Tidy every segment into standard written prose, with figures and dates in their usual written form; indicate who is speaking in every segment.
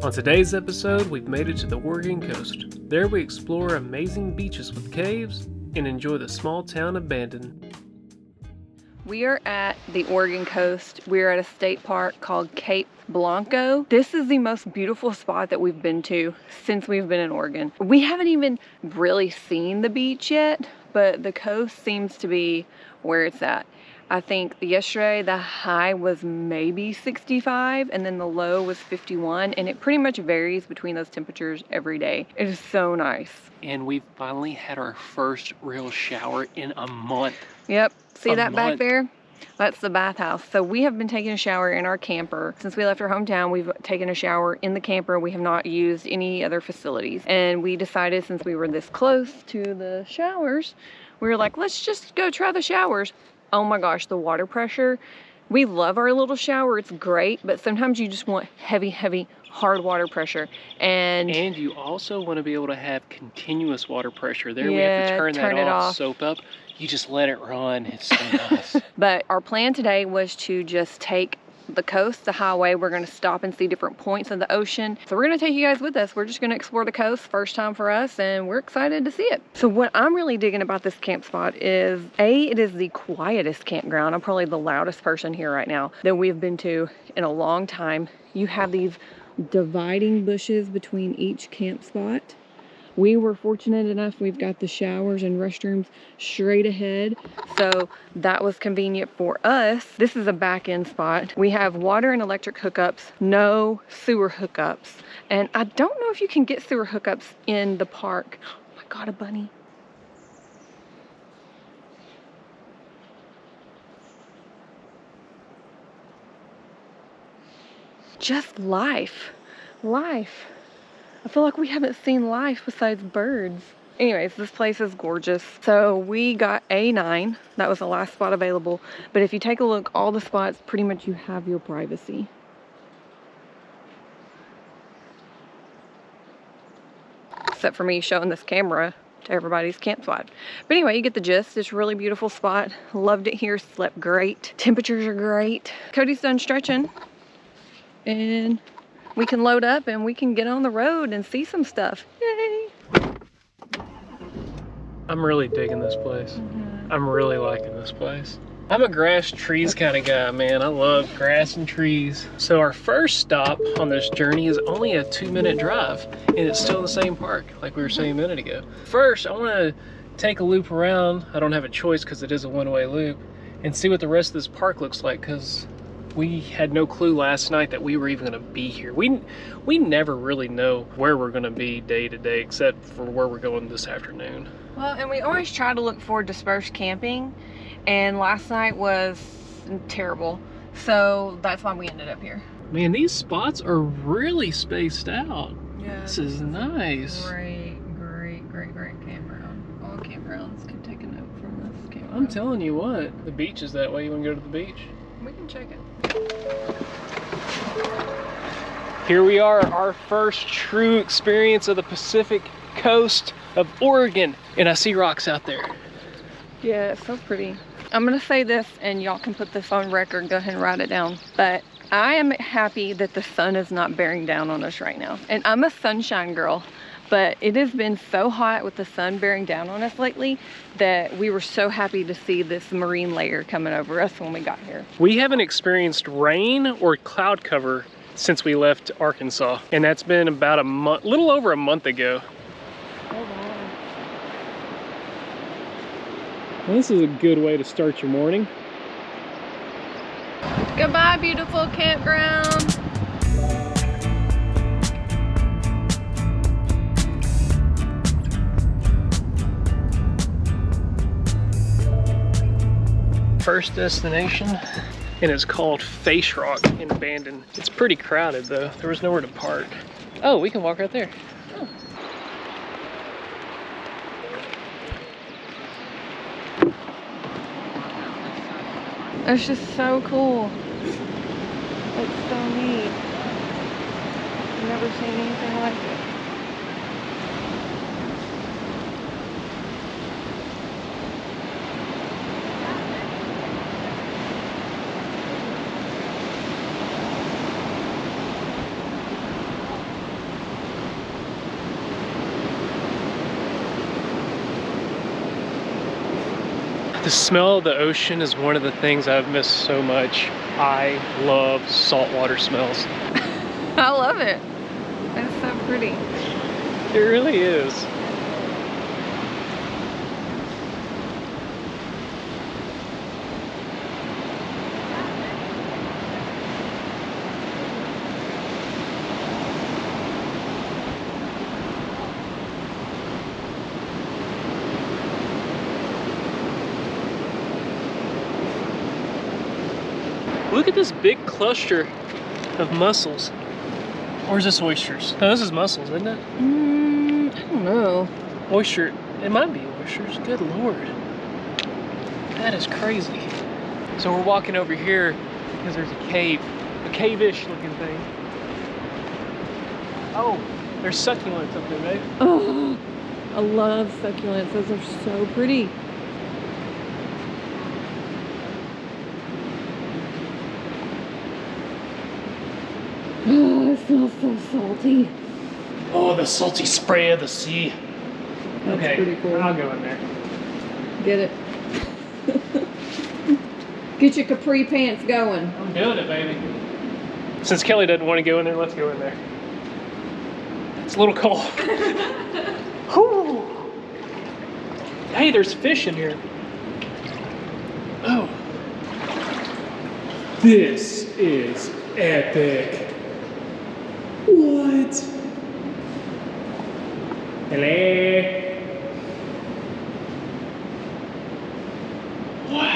Speaker 1: On today's episode, we've made it to the Oregon coast. There we explore amazing beaches with caves and enjoy the small town of Bandon.
Speaker 2: We are at the Oregon coast. We're at a state park called Cape Blanco. This is the most beautiful spot that we've been to since we've been in Oregon. We haven't even really seen the beach yet, but the coast seems to be where it's at. I think yesterday the high was maybe 65 and then the low was 51, and it pretty much varies between those temperatures every day. It is so nice.
Speaker 1: And we've finally had our first real shower in a month.
Speaker 2: Yep, see that back there? That's the bathhouse. So we have been taking a shower in our camper. Since we left our hometown, we've taken a shower in the camper. We have not used any other facilities. And we decided, since we were this close to the showers, we were like, let's just go try the showers. Oh my gosh, the water pressure. We love our little shower, it's great, but sometimes you just want heavy, hard water pressure. And
Speaker 1: you also want to be able to have continuous water pressure. There we have to turn that off, soap up. You just let it run, it's so nice.
Speaker 2: But our plan today was to just take the coast, the highway. We're going to stop and see different points of the ocean. So we're going to take you guys with us. We're just going to explore the coast, first time for us, and we're excited to see it. So what I'm really digging about this camp spot is, it is the quietest campground. I'm probably the loudest person here right now that we've been to in a long time. You have these dividing bushes between each camp spot. We were fortunate enough, we've got the showers and restrooms straight ahead, so that was convenient for us. This is a back-end spot. We have water and electric hookups, no sewer hookups. And I don't know if you can get sewer hookups in the park. Oh my God, a bunny. Just life. I feel like we haven't seen life besides birds. Anyways, this place is gorgeous. So we got A9. That was the last spot available. But if you take a look, all the spots, pretty much you have your privacy. Except for me showing this camera to everybody's camp spot. But anyway, you get the gist. It's a really beautiful spot. Loved it here, slept great. Temperatures are great. Cody's done stretching. And we can load up and we can get on the road and see some stuff. Yay!
Speaker 1: I'm really digging this place. I'm really liking this place. I'm a grass, trees kind of guy, man. I love grass and trees. So our first stop on this journey is only a 2-minute drive, and it's still in the same park, like we were saying a minute ago. First, I want to take a loop around. I don't have a choice because it is a one-way loop, and see what the rest of this park looks like, because we had no clue last night that we were even going to be here. We never really know where we're going to be day to day, except for where we're going this afternoon.
Speaker 2: Well, and we always try to look for dispersed camping, and last night was terrible. So that's why we ended up here.
Speaker 1: Man, these spots are really spaced out.
Speaker 2: Yeah,
Speaker 1: this is nice.
Speaker 2: Great campground. All campgrounds can take a note from this campground.
Speaker 1: I'm telling you what, the beach is that way. You want to go to the beach?
Speaker 2: We can check it.
Speaker 1: Here we are, our first true experience of the Pacific coast of Oregon. And I see rocks out there.
Speaker 2: Yeah, it's so pretty. I'm gonna say this, and y'all can put this on record, go ahead and write it down. But I am happy that the sun is not bearing down on us right now. And I'm a sunshine girl, but it has been so hot with the sun bearing down on us lately that we were so happy to see this marine layer coming over us when we got here.
Speaker 1: We haven't experienced rain or cloud cover since we left Arkansas, and that's been about a month, little over a month ago.
Speaker 2: Oh, wow.
Speaker 1: Well, this is a good way to start your morning.
Speaker 2: Goodbye, beautiful campground.
Speaker 1: First destination, and it's called Face Rock in Bandon. It's pretty crowded though. There was nowhere to park. Oh, we can walk right there. Oh.
Speaker 2: It's just so cool. It's so neat. I've never seen anything like it.
Speaker 1: The smell of the ocean is one of the things I've missed so much. I love saltwater smells.
Speaker 2: I love it. It's so pretty.
Speaker 1: It really is. Look at this big cluster of mussels. Or is this oysters? No, this is mussels, isn't it?
Speaker 2: I don't know.
Speaker 1: Oyster, it might be oysters. Good Lord. That is crazy. So we're walking over here because there's a cave, a cave-ish looking thing. Oh, there's succulents up there, babe.
Speaker 2: Oh, I love succulents. Those are so pretty. Oh, it smells so salty.
Speaker 1: Oh, the salty spray of the sea.
Speaker 2: That's
Speaker 1: okay,
Speaker 2: pretty cool.
Speaker 1: I'll go in there.
Speaker 2: Get it. Get your capri pants going.
Speaker 1: I'm doing it, baby. Since Kelly doesn't want to go in there, let's go in there. It's a little cold. Whew. Hey, there's fish in here. Oh. This is epic. What? Hello. Wow.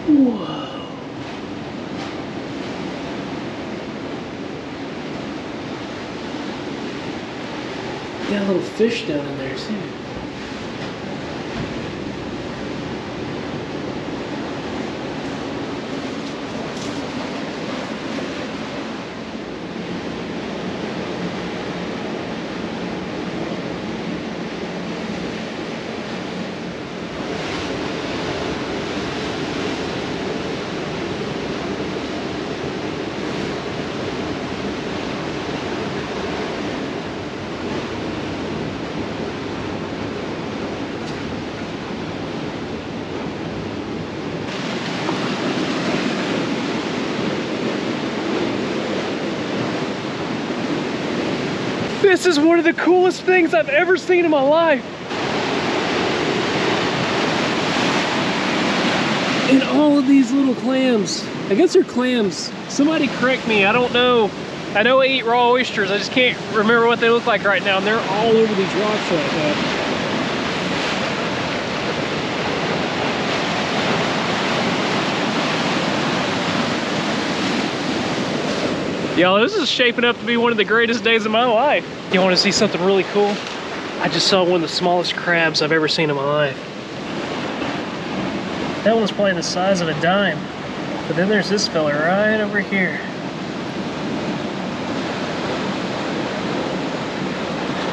Speaker 1: Whoa. Got a little fish down in there too. This is one of the coolest things I've ever seen in my life. And all of these little clams. I guess they're clams. Somebody correct me, I don't know. I know I eat raw oysters, I just can't remember what they look like right now. And they're all over these rocks right now. Y'all, this is shaping up to be one of the greatest days of my life. You want to see something really cool? I just saw one of the smallest crabs I've ever seen in my life. That one's probably the size of a dime. But then there's this fella right over here.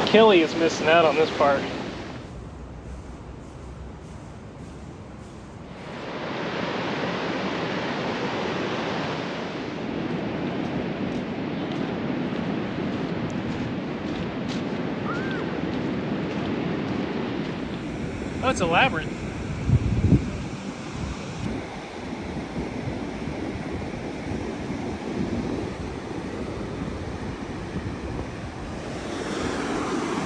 Speaker 1: Kelly is missing out on this part. Oh, it's a labyrinth.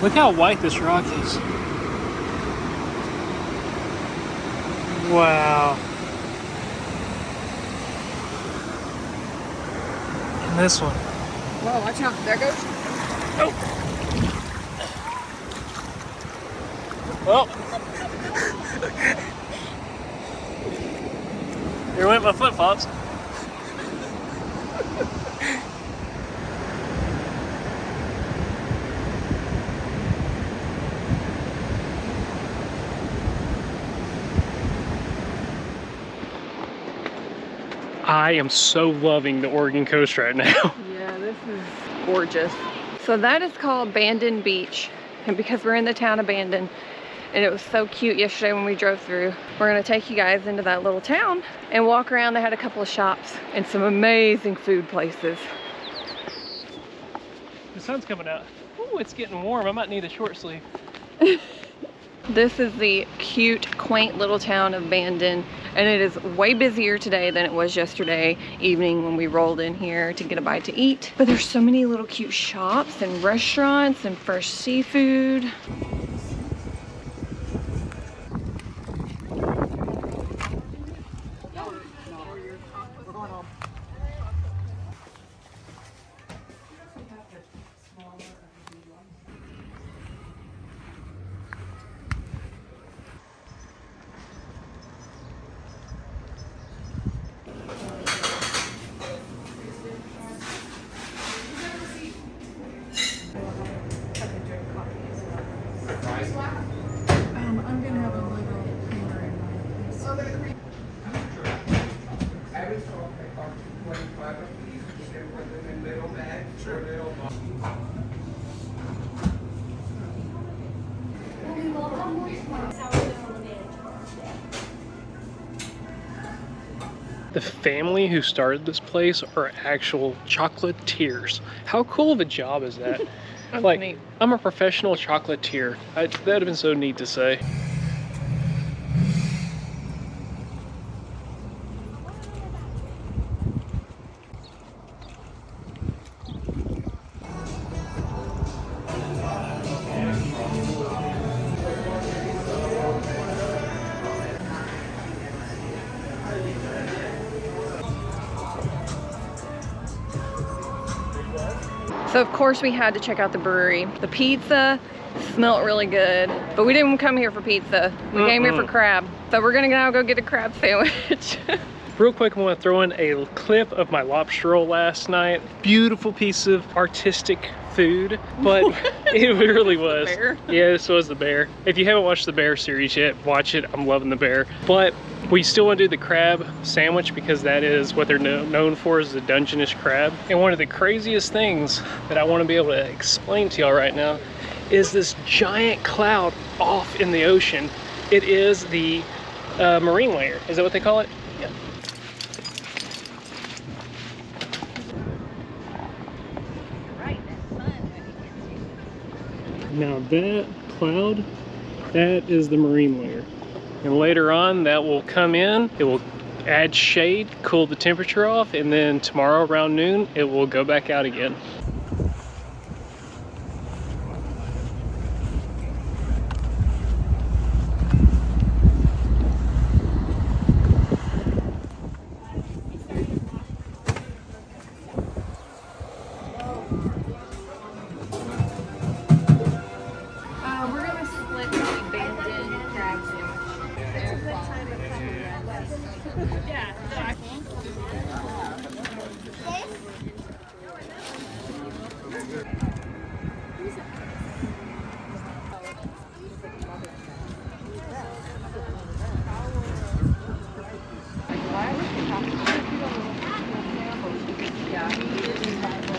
Speaker 1: Look how white this rock is. Wow. And this one.
Speaker 2: Whoa, watch out. There goes.
Speaker 1: Oh. Well. There went my flip-flops. I am so loving the Oregon coast right now.
Speaker 2: Yeah, this is gorgeous. So that is called Bandon Beach. And because we're in the town of Bandon, and it was so cute yesterday when we drove through. We're gonna take you guys into that little town and walk around. They had a couple of shops and some amazing food places.
Speaker 1: The sun's coming out. Ooh, it's getting warm. I might need a short sleeve.
Speaker 2: This is the cute, quaint little town of Bandon, and it is way busier today than it was yesterday evening when we rolled in here to get a bite to eat. But there's so many little cute shops and restaurants and fresh seafood.
Speaker 3: I'm gonna have a little creamer in mine.
Speaker 1: The family who started this place are actual chocolatiers. How cool of a job is that?
Speaker 2: That's
Speaker 1: Like,
Speaker 2: neat.
Speaker 1: I'm a professional chocolatier. That'd have been so neat to say.
Speaker 2: So of course we had to check out the brewery. The pizza smelled really good, but we didn't come here for pizza. We came here for crab. So we're gonna now go get a crab sandwich.
Speaker 1: Real quick, I want to throw in a clip of my lobster roll last night. Beautiful piece of artistic food, but it really was.
Speaker 2: The bear?
Speaker 1: Yeah, this was the bear. If you haven't watched the bear series yet, watch it. I'm loving the bear. But we still want to do the crab sandwich because that is what they're known for, is the Dungeness crab. And one of the craziest things that I want to be able to explain to y'all right now is this giant cloud off in the ocean. It is the marine layer. Is that what they call it? Yeah. Now that cloud, that is the marine layer. And later on that will come in, it will add shade, cool the temperature off, and then tomorrow around noon, it will go back out again.
Speaker 2: We're gonna split the Bandon crab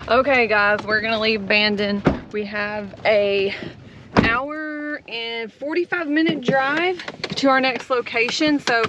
Speaker 2: Okay guys, we're gonna leave Bandon. We have a hour and 45-minute drive to our next location. So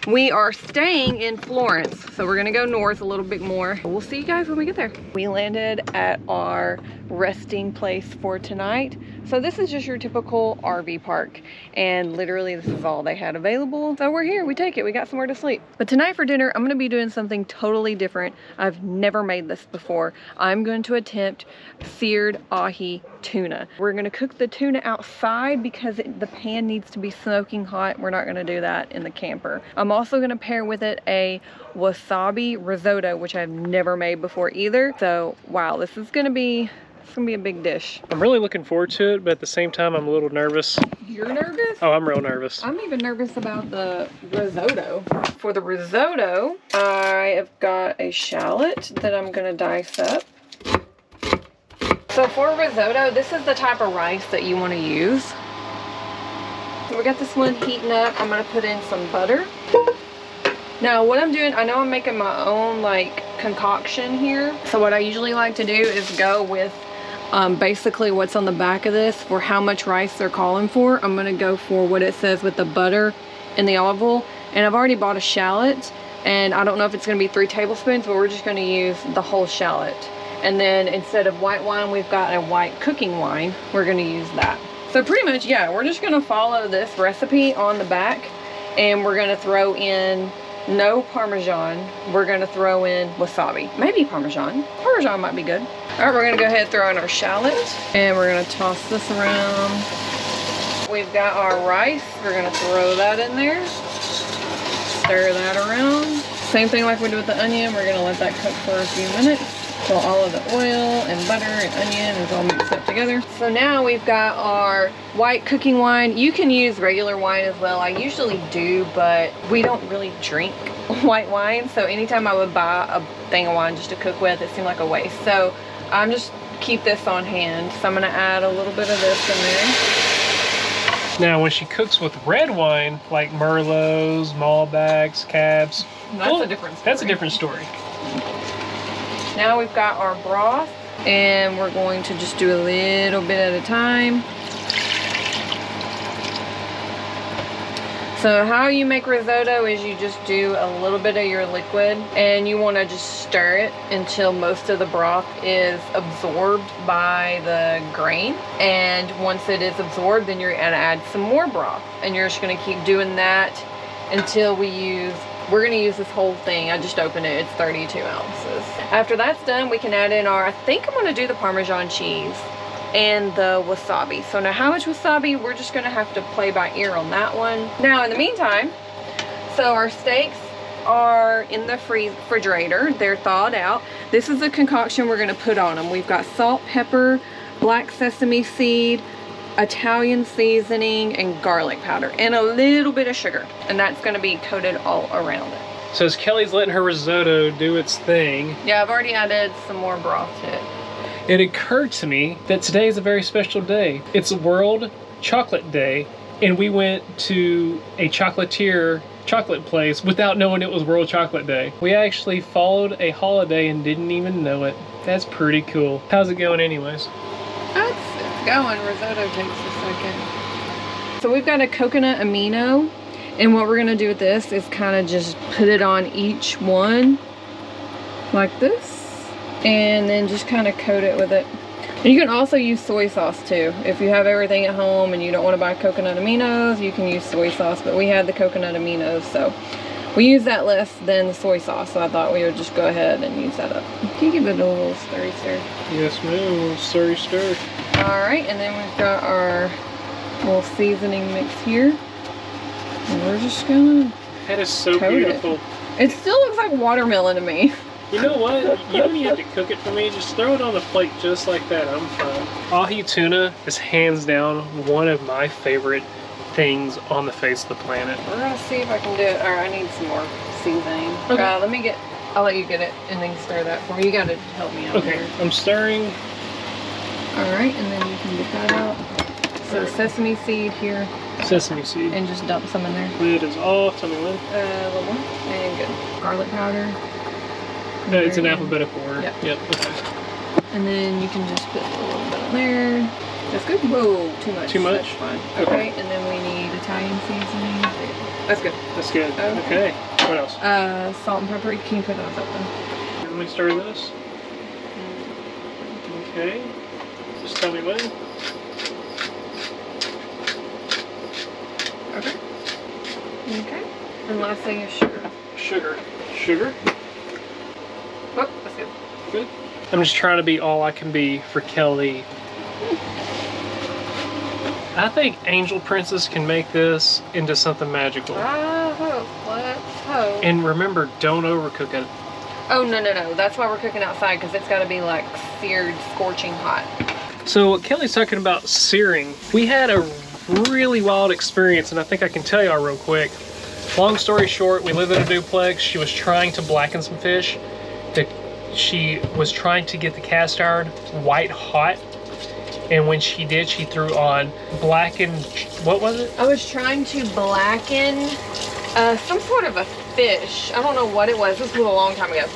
Speaker 2: we are staying in Florence. So we're gonna go north a little bit more. We'll see you guys when we get there. We landed at our resting place for tonight. So this is just your typical RV park, and literally this is all they had available. So we're here, we take it, we got somewhere to sleep. But tonight for dinner, I'm gonna be doing something totally different. I've never made this before. I'm going to attempt seared ahi tuna. We're gonna cook the tuna outside because the pan needs to be smoking hot. We're not gonna do that in the camper. I'm also gonna pair with it a wasabi risotto, which I've never made before either. So wow, this is gonna be a big dish.
Speaker 1: I'm really looking forward to it, but at the same time, I'm a little nervous.
Speaker 2: You're nervous?
Speaker 1: Oh, I'm real nervous.
Speaker 2: I'm even nervous about the risotto. For the risotto, I have got a shallot that I'm gonna dice up. So for risotto, this is the type of rice that you want to use. So we got this one heating up. I'm gonna put in some butter. Now what I'm doing, I know I'm making my own like concoction here. So what I usually like to do is go with basically what's on the back of this for how much rice they're calling for. I'm gonna go for what it says with the butter and the olive oil. And I've already bought a shallot, and I don't know if it's gonna be 3 tablespoons, but we're just gonna use the whole shallot. And then instead of white wine, we've got a white cooking wine. We're gonna use that. So pretty much, yeah, we're just gonna follow this recipe on the back, and we're gonna throw in no Parmesan. We're gonna throw in wasabi. Maybe Parmesan. Parmesan might be good. All right, we're gonna go ahead and throw in our shallot, and we're gonna toss this around. We've got our rice. We're gonna throw that in there. Stir that around. Same thing like we did with the onion. We're gonna let that cook for a few minutes till all of the oil and butter and onion is all mixed up together. So now we've got our white cooking wine. You can use regular wine as well. I usually do, but we don't really drink white wine. So anytime I would buy a thing of wine just to cook with, it seemed like a waste. So I'm just keep this on hand. So I'm gonna add a little bit of this in there.
Speaker 1: Now when she cooks with red wine, like Merlots, Malbecs, Cabs,
Speaker 2: That's a different story.
Speaker 1: That's a different story.
Speaker 2: Now we've got our broth, and we're going to just do a little bit at a time. So how you make risotto is you just do a little bit of your liquid, and you want to just stir it until most of the broth is absorbed by the grain. And once it is absorbed, then you're going to add some more broth, and you're just going to keep doing that until we're gonna use this whole thing. I just opened it, it's 32 ounces. After that's done, we can add in I think I'm gonna do the Parmesan cheese and the wasabi. So now how much wasabi, we're just gonna have to play by ear on that one. Now in the meantime, so our steaks are in the refrigerator. They're thawed out. This is the concoction we're gonna put on them. We've got salt, pepper, black sesame seed, Italian seasoning, and garlic powder, and a little bit of sugar, and that's going to be coated all around it.
Speaker 1: So as Kellie's letting her risotto do its thing,
Speaker 2: Yeah, I've already added some more broth to it.
Speaker 1: it occurred to me that today is a very special day. It's World Chocolate Day, and we went to a chocolatier chocolate place without knowing it was World Chocolate Day. We actually followed a holiday and didn't even know it. That's pretty cool. How's it going anyways?
Speaker 2: It's going. Risotto takes a second. So we've got a coconut amino, and what we're gonna do with this is kind of just put it on each one like this, and then just kind of coat it with it. And you can also use soy sauce too. If you have everything at home and you don't want to buy coconut aminos, you can use soy sauce, but we had the coconut aminos, so we use that less than the soy sauce, so I thought we would just go ahead and use that up. Can you give it a little stir?
Speaker 1: Yes ma'am, a little stir.
Speaker 2: Alright, and then we've got our little seasoning mix here. And we're just gonna
Speaker 1: That is so
Speaker 2: coat
Speaker 1: beautiful.
Speaker 2: It still looks like watermelon to me.
Speaker 1: You know what? You don't even have to cook it for me. Just throw it on the plate just like that. I'm fine. Ahi tuna is hands down one of my favorite things on the face of the planet.
Speaker 2: We're gonna see if I can do it. Alright, I need some more seasoning.
Speaker 1: Okay.
Speaker 2: I'll let you get it and then stir that for me. You gotta help me out
Speaker 1: Okay,
Speaker 2: here.
Speaker 1: I'm stirring.
Speaker 2: Alright, and then you can get that out. So sesame seed here,
Speaker 1: Sesame seed.
Speaker 2: and just dump some in there.
Speaker 1: Lid is off. Tell me when.
Speaker 2: A little more, and good. Garlic powder.
Speaker 1: No, it's an
Speaker 2: Very good.
Speaker 1: alphabetical order.
Speaker 2: Yep.
Speaker 1: Okay.
Speaker 2: And then you can just put a little bit in there. That's good. Whoa, too much.
Speaker 1: Too much?
Speaker 2: That's fine.
Speaker 1: Okay.
Speaker 2: And then we need Italian seasoning. That's good.
Speaker 1: That's good.
Speaker 2: Okay.
Speaker 1: Okay. What else?
Speaker 2: Salt and pepper. Can you put on something?
Speaker 1: Let me stir this. Okay. Just tell me when.
Speaker 2: Okay. Okay. And last thing is sugar.
Speaker 1: Sugar.
Speaker 2: Oh, that's good.
Speaker 1: Good. I'm just trying to be all I can be for Kellie. I think Angel Princess can make this into something magical.
Speaker 2: I hope. Let's hope.
Speaker 1: And remember, don't overcook it.
Speaker 2: Oh, no. That's why we're cooking outside, because it's got to be like seared, scorching hot.
Speaker 1: So Kellie's talking about searing. We had a really wild experience, and I think I can tell y'all real quick. Long story short, we live in a duplex. She was trying to blacken some fish. She was trying to get the cast iron white hot. And when she did, she threw on blackened, what was it?
Speaker 2: I was trying to blacken some sort of a fish. I don't know what it was. This was a long time ago.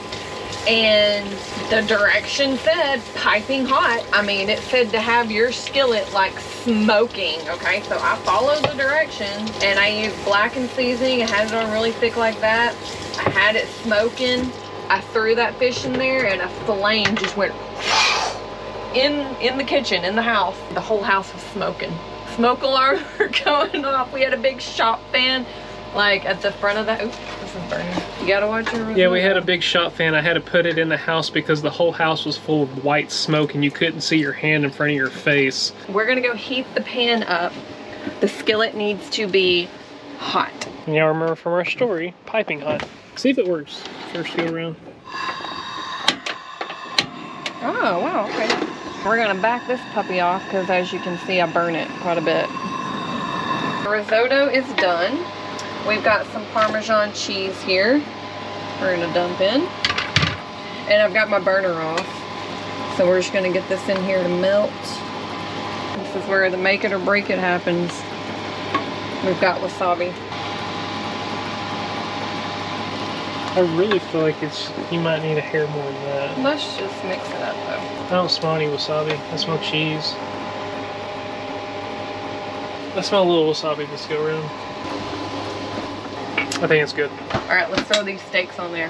Speaker 2: And the direction said piping hot. I mean, it said to have your skillet like smoking, okay? So I followed the directions and I used blackened seasoning. I had it on really thick like that. I had it smoking. I threw that fish in there and a flame just went in the kitchen, in the house. The whole house was smoking. Smoke alarm were going off. We had a big shop fan like at the front of the, oops, this is burning. You gotta watch your review.
Speaker 1: Yeah, we had a big shop fan. I had to put it in the house because the whole house was full of white smoke and you couldn't see your hand in front of your face.
Speaker 2: We're gonna go heat the pan up. The skillet needs to be hot.
Speaker 1: And y'all remember from our story, piping hot. See if it works first go around.
Speaker 2: Oh, wow, okay. We're gonna back this puppy off because as you can see, I burn it quite a bit. The risotto is done. We've got some Parmesan cheese here. We're gonna dump in. And I've got my burner off. So we're just gonna get this in here to melt. This is where the make it or break it happens. We've got wasabi.
Speaker 1: I really feel like you might need a hair more than that.
Speaker 2: Let's just mix it up though.
Speaker 1: I don't smell any wasabi. I smell cheese. I smell a little wasabi this go around. I think it's good.
Speaker 2: All right, let's throw these steaks on there.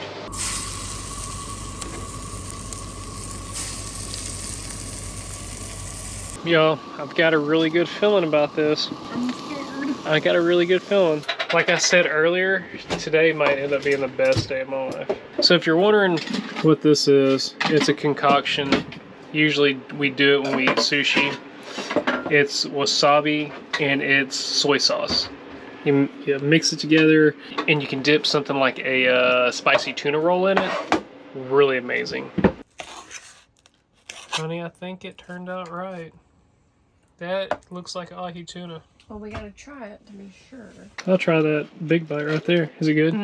Speaker 1: Y'all, I've got a really good feeling about this.
Speaker 2: I'm scared.
Speaker 1: I got a really good feeling. Like I said earlier, today might end up being the best day of my life. So if you're wondering what this is, it's a concoction. Usually we do it when we eat sushi. It's wasabi and it's soy sauce. You mix it together and you can dip something like a spicy tuna roll in it. Really amazing. Honey, I think it turned out right. That looks like ahi tuna.
Speaker 2: Well, we gotta try it to be sure.
Speaker 1: I'll try that big bite right there. Is it good?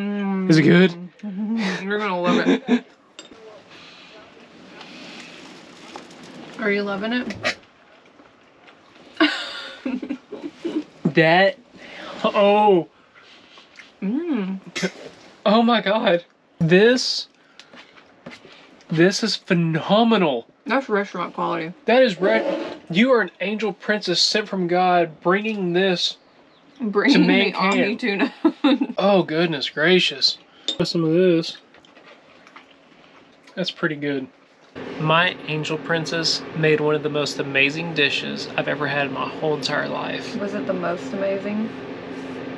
Speaker 1: Is it good?
Speaker 2: You're gonna love it. Are you loving it?
Speaker 1: That, oh. Oh my God. This is phenomenal.
Speaker 2: That's restaurant quality.
Speaker 1: That is you are an angel princess sent from God bringing this
Speaker 2: Bringing
Speaker 1: to
Speaker 2: me
Speaker 1: mankind.
Speaker 2: ahi tuna.
Speaker 1: Oh goodness gracious. Some of this. That's pretty good. My angel princess made one of the most amazing dishes I've ever had in my whole entire life.
Speaker 2: Was it the most amazing?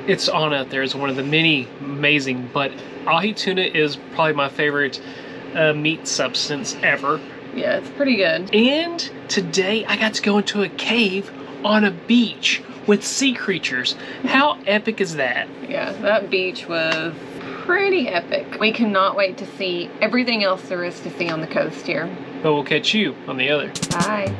Speaker 1: It's on out there as one of the many amazing, but ahi tuna is probably my favorite meat substance ever.
Speaker 2: Yeah, it's pretty good.
Speaker 1: And today I got to go into a cave on a beach with sea creatures. How epic is that?
Speaker 2: Yeah, that beach was pretty epic. We cannot wait to see everything else there is to see on the coast here.
Speaker 1: But we'll catch you on the other.
Speaker 2: Bye.